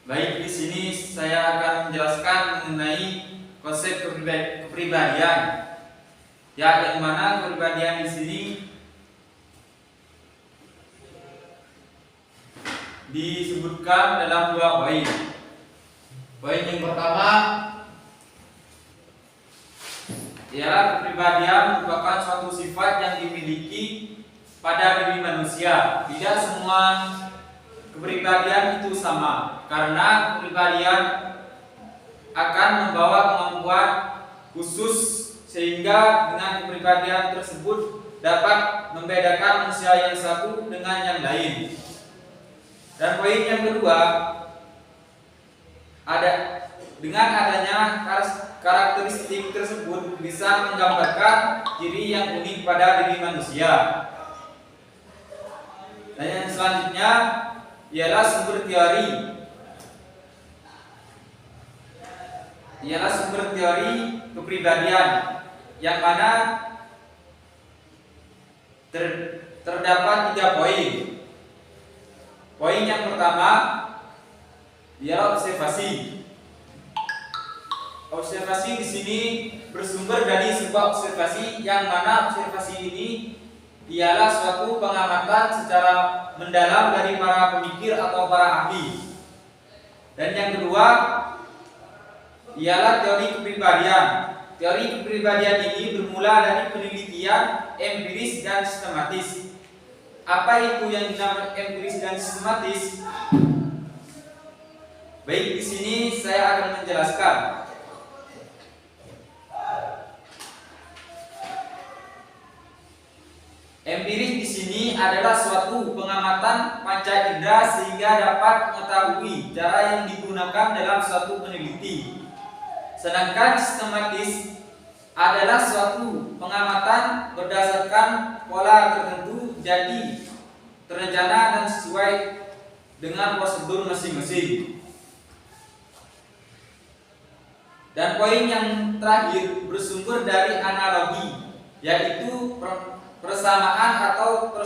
Baik, di sini saya akan menjelaskan mengenai konsep kepribadian. Ya, yang mana kepribadian di sini disebutkan dalam dua poin. Poin yang pertama ialah kepribadian merupakan suatu sifat yang dimiliki pada diri manusia. Tidak semua kepribadian itu sama, karena kepribadian akan membawa kemampuan khusus sehingga dengan kepribadian tersebut dapat membedakan manusia yang satu dengan yang lain. Dan poin yang kedua, dengan adanya karakteristik tersebut bisa menggambarkan ciri yang unik pada diri manusia. Dan yang selanjutnya ialah sumber teori kepribadian, yang mana terdapat 3 poin. Poin yang pertama ialah observasi. Observasi di sini bersumber dari sebuah observasi, yang mana observasi ini ialah suatu pengamatan secara mendalam dari para pemikir atau para ahli. Dan yang kedua ialah teori kepribadian. Teori kepribadian ini bermula dari penelitian empiris dan sistematis. Apa itu yang dinamakan empiris dan sistematis? Baik, di sini saya akan menjelaskan. Empiris di sini adalah suatu pengamatan panca indera sehingga dapat mengetahui cara yang digunakan dalam suatu peneliti. Sedangkan sistematis adalah suatu pengamatan berdasarkan pola tertentu, jadi terencana dan sesuai dengan prosedur masing-masing. Dan poin yang terakhir bersumber dari analogi, yaitu persamaan atau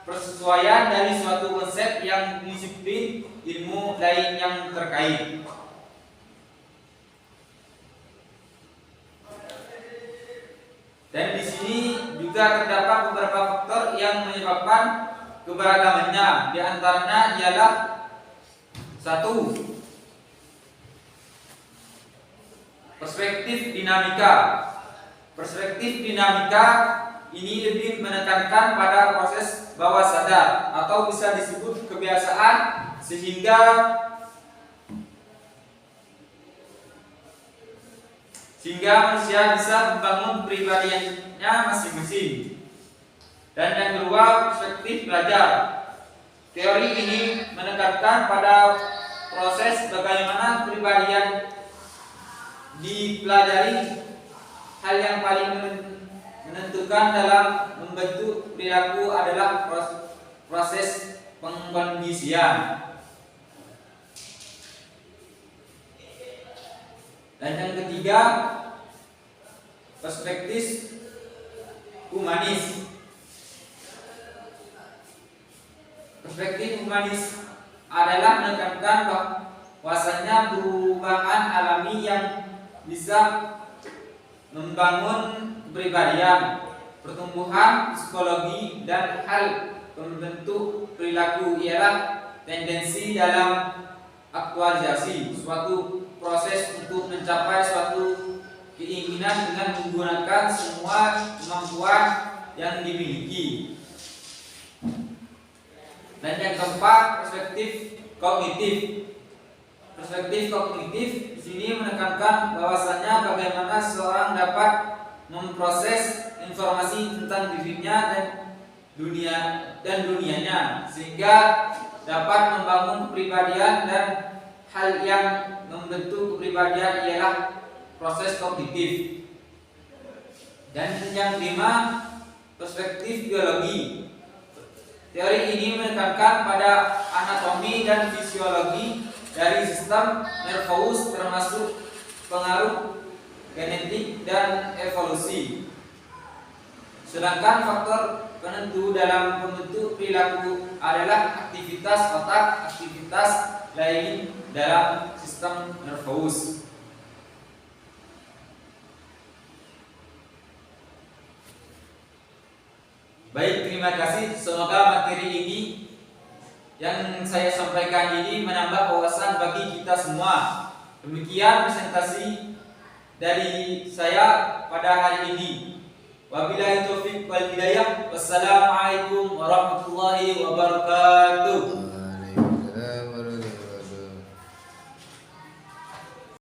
persesuaian dari suatu konsep yang disiplin ilmu lain yang terkait. Dan di sini juga terdapat beberapa faktor yang menyebabkan keberagamannya. Di antaranya ialah 1. Perspektif dinamika. Perspektif dinamika ini lebih menekankan pada proses bawah sadar atau bisa disebut kebiasaan, sehingga manusia bisa membangun pribadiannya masing-masing. Dan yang kedua, perspektif belajar. Teori ini menekankan pada proses bagaimana kepribadian dipelajari. Hal yang paling menentukan dalam membentuk perilaku adalah proses pengkondisian. Dan yang ketiga, perspektif humanis. Perspektif humanis adalah menekankan bahwasanya perubahan alami yang bisa membangun kepribadian, pertumbuhan psikologi, dan hal pembentuk perilaku ialah tendensi dalam aktualisasi suatu proses untuk mencapai suatu keinginan dengan menggunakan semua kemampuan yang dimiliki. Dan yang keempat, perspektif kognitif. Perspektif kognitif di sini menekankan bahwasanya bagaimana seseorang dapat memproses informasi tentang dirinya dan dunianya, sehingga dapat membangun kepribadian. Dan hal yang membentuk kepribadian ialah proses kognitif. Dan yang kelima, perspektif biologi. Teori ini menekankan pada anatomi dan fisiologi dari sistem nervous, termasuk pengaruh genetik dan evolusi. Sedangkan faktor penentu dalam pembentuk perilaku adalah aktivitas otak, aktivitas lain dalam sistem nervus. Baik, terima kasih. Semoga materi ini yang saya sampaikan ini menambah wawasan bagi kita semua. Demikian presentasi dari saya pada hari ini. Wabillahi taufiq wal hidayah. Wassalamualaikum warahmatullahi wabarakatuh.